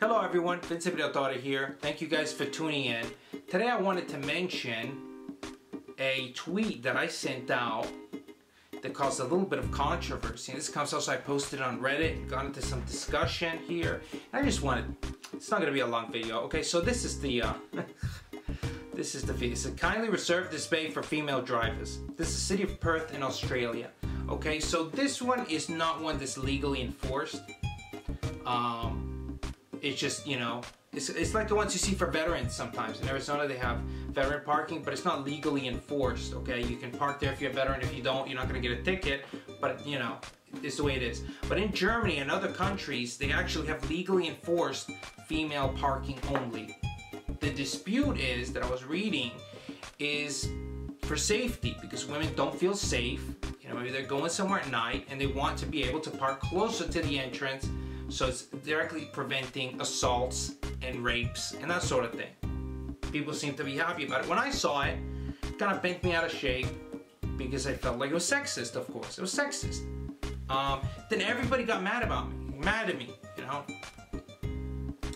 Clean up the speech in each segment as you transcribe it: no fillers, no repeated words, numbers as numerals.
Hello everyone, Vince Daughter here. Thank you guys for tuning in. Today I wanted to mention a tweet that I sent out that caused a little bit of controversy. And this comes also, I posted on Reddit, got into some discussion here. And I just wanted, it's not going to be a long video. Okay, so this is the, this is the video. It's a kindly reserve this bay for female drivers. This is the city of Perth in Australia. Okay, so this one is not one that's legally enforced. It's just, you know, it's like the ones you see for veterans sometimes. In Arizona they have veteran parking, but it's not legally enforced, okay? You can park there if you're a veteran. If you don't, you're not going to get a ticket, but, you know, it's the way it is. But in Germany and other countries, they actually have legally enforced female parking only. The dispute is, that I was reading, is for safety, because women don't feel safe. You know, maybe they're going somewhere at night and they want to be able to park closer to the entrance, so it's directly preventing assaults and rapes and that sort of thing. People seem to be happy about it. When I saw it, it kind of bent me out of shape because I felt like it was sexist, of course. It was sexist. Then everybody got mad about me, mad at me, you know.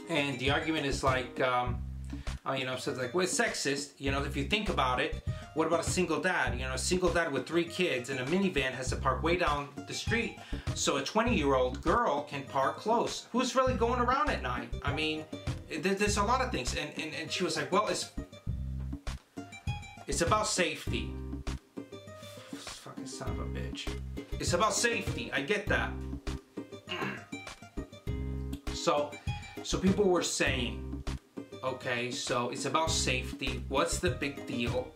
And the argument is like, you know, so it's like, well, it's sexist. You know, if you think about it, what about a single dad? You know, a single dad with 3 kids and a minivan has to park way down the street, so a 20-year-old girl can park close. Who's really going around at night? I mean, there's a lot of things. And she was like, well, it's about safety. Fucking son of a bitch. It's about safety. I get that. So people were saying, okay, so it's about safety. What's the big deal?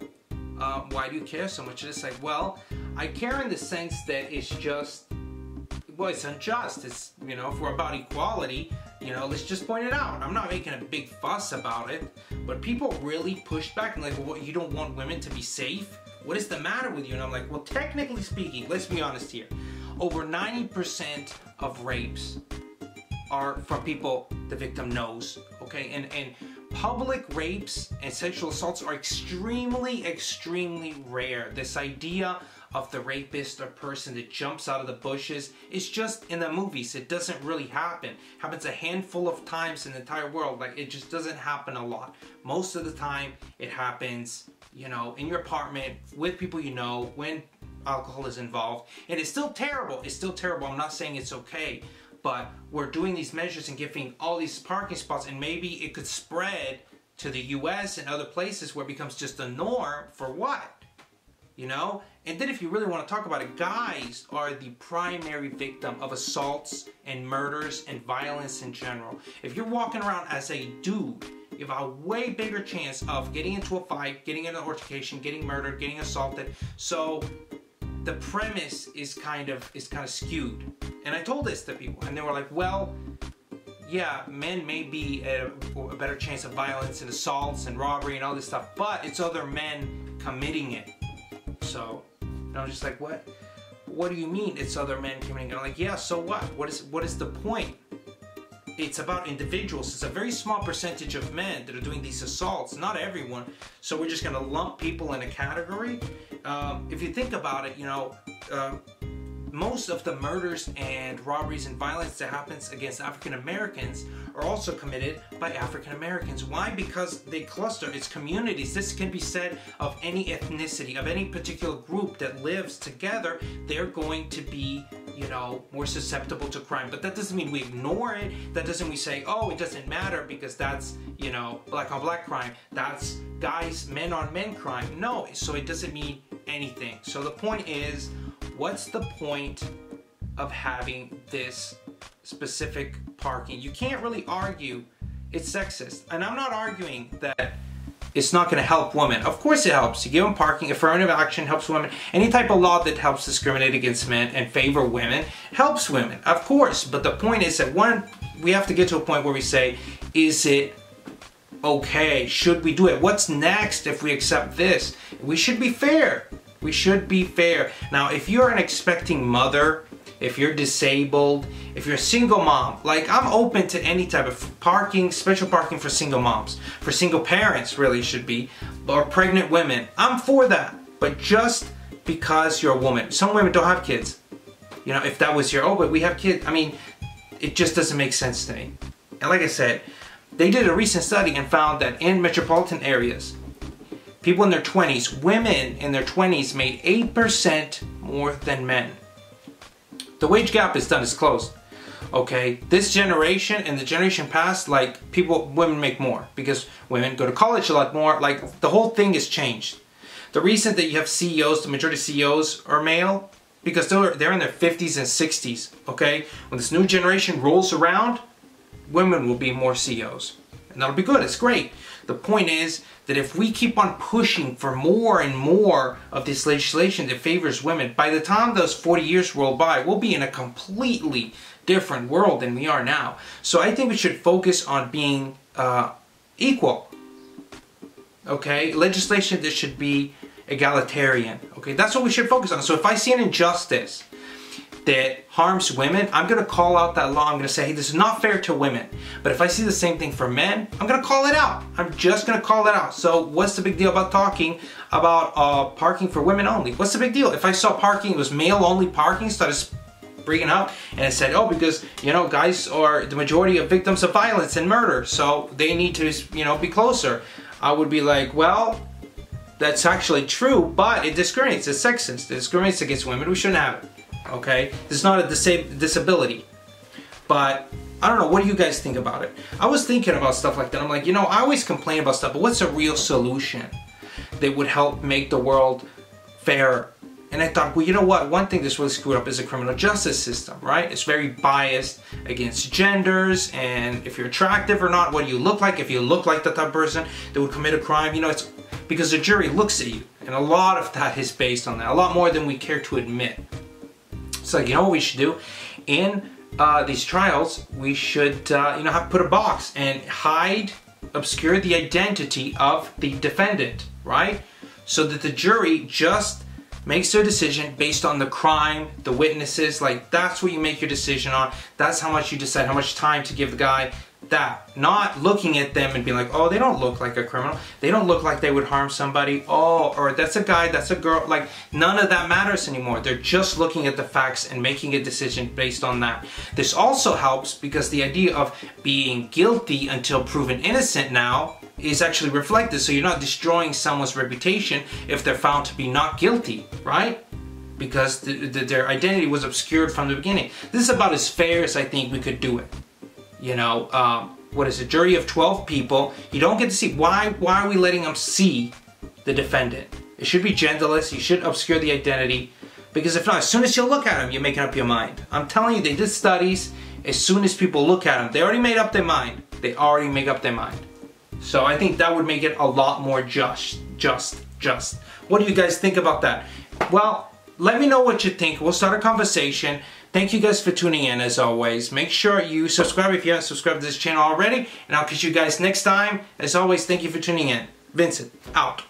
Why do you care so much? It's like, well, I care in the sense that it's just, well, it's unjust. It's, you know, if we're about equality, you know, let's just point it out. I'm not making a big fuss about it, but people really pushed back and like, well, what, you don't want women to be safe? What is the matter with you? And I'm like, well, technically speaking, let's be honest here. Over 90% of rapes are from people the victim knows, okay? And public rapes and sexual assaults are extremely, extremely rare. This idea of the rapist or person that jumps out of the bushes is just in the movies. It doesn't really happen. It happens a handful of times in the entire world. Like, it just doesn't happen a lot. Most of the time, it happens, you know, in your apartment with people you know, when alcohol is involved. And it's still terrible. It's still terrible. I'm not saying it's okay. But we're doing these measures and giving all these parking spots, and maybe it could spread to the US and other places where it becomes just a norm for what? You know? And then if you really want to talk about it, guys are the primary victim of assaults and murders and violence in general. If you're walking around as a dude, you have a way bigger chance of getting into a fight, getting in an altercation, getting murdered, getting assaulted. So the premise is kind of skewed. And I told this to people, and they were like, well, yeah, men may be at a better chance of violence and assaults and robbery and all this stuff, but it's other men committing it. So, and I was just like, what do you mean it's other men committing it? I'm like, yeah, so what? What is the point? It's about individuals. It's a very small percentage of men that are doing these assaults, not everyone. So we're just gonna lump people in a category. If you think about it, you know, most of the murders and robberies and violence that happens against African Americans are also committed by African Americans. Why? Because they cluster. It's communities. This can be said of any ethnicity, of any particular group that lives together. They're going to be, you know, more susceptible to crime. But that doesn't mean we ignore it. That doesn't mean we say, oh, it doesn't matter because that's, you know, black on black crime. That's guys, men on men crime. No, so it doesn't mean anything. So the point is, what's the point of having this specific parking? You can't really argue it's sexist. And I'm not arguing that it's not going to help women. Of course it helps. You give them parking, affirmative action helps women. Any type of law that helps discriminate against men and favor women helps women, of course. But the point is that we have to get to a point where we say, is it okay? Should we do it? What's next if we accept this? We should be fair. We should be fair. Now, if you're an expecting mother, if you're disabled, if you're a single mom, like, I'm open to any type of parking, special parking for single moms, for single parents really should be, or pregnant women. I'm for that. But just because you're a woman, some women don't have kids. You know, if that was your, oh, but we have kids. I mean, it just doesn't make sense to me. And like I said, they did a recent study and found that in metropolitan areas, people in their 20s, women in their 20s made 8% more than men. The wage gap is done, it's closed. Okay, this generation and the generation past, like women make more because women go to college a lot more. Like the whole thing has changed. The reason that you have CEOs, the majority of CEOs are male, because they're in their 50s and 60s. Okay, when this new generation rolls around, women will be more CEOs, and that'll be good. It's great. The point is that if we keep on pushing for more and more of this legislation that favors women, by the time those 40 years roll by, we'll be in a completely different world than we are now. So I think we should focus on being equal. Okay, legislation that should be egalitarian. Okay, that's what we should focus on. So if I see an injustice that harms women, I'm going to call out that law. I'm going to say, hey, this is not fair to women. But if I see the same thing for men, I'm going to call it out. I'm just going to call it out. So what's the big deal about talking about parking for women only? What's the big deal? If I saw parking, it was male only parking, started bringing out, and it said, oh, because, you know, guys are the majority of victims of violence and murder, so they need to, you know, be closer. I would be like, well, that's actually true, but it discriminates. It's sexist. It discriminates against women. We shouldn't have it. Okay? This is not a disability. But I don't know. What do you guys think about it? I was thinking about stuff like that. I'm like, you know, I always complain about stuff, but what's a real solution that would help make the world fairer? And I thought, well, you know what? One thing that's really screwed up is the criminal justice system, right? It's very biased against genders, and if you're attractive or not, what do you look like? If you look like the type of person that would commit a crime, you know, it's because the jury looks at you. And a lot of that is based on that, a lot more than we care to admit. It's like, you know what we should do? In these trials, we should, you know, put a box and obscure the identity of the defendant, right? So that the jury just makes their decision based on the crime, the witnesses. Like, that's what you make your decision on. That's how much you decide, how much time to give the guy. That, not looking at them and being like, oh, they don't look like a criminal, they don't look like they would harm somebody, oh, or that's a guy, that's a girl. Like, none of that matters anymore. They're just looking at the facts and making a decision based on that. This also helps because the idea of being guilty until proven innocent now is actually reflected, so you're not destroying someone's reputation if they're found to be not guilty, right? Because their identity was obscured from the beginning. This is about as fair as I think we could do it. You know, what is it, jury of 12 people, you don't get to see, why are we letting them see the defendant? It should be genderless, you should obscure the identity, because if not, as soon as you look at them, you're making up your mind. I'm telling you, they did studies, as soon as people look at them, they already made up their mind. They already make up their mind. So I think that would make it a lot more just. What do you guys think about that? Well, let me know what you think. We'll start a conversation. Thank you guys for tuning in as always. Make sure you subscribe if you haven't subscribed to this channel already. And I'll catch you guys next time. As always, thank you for tuning in. Vincent, out.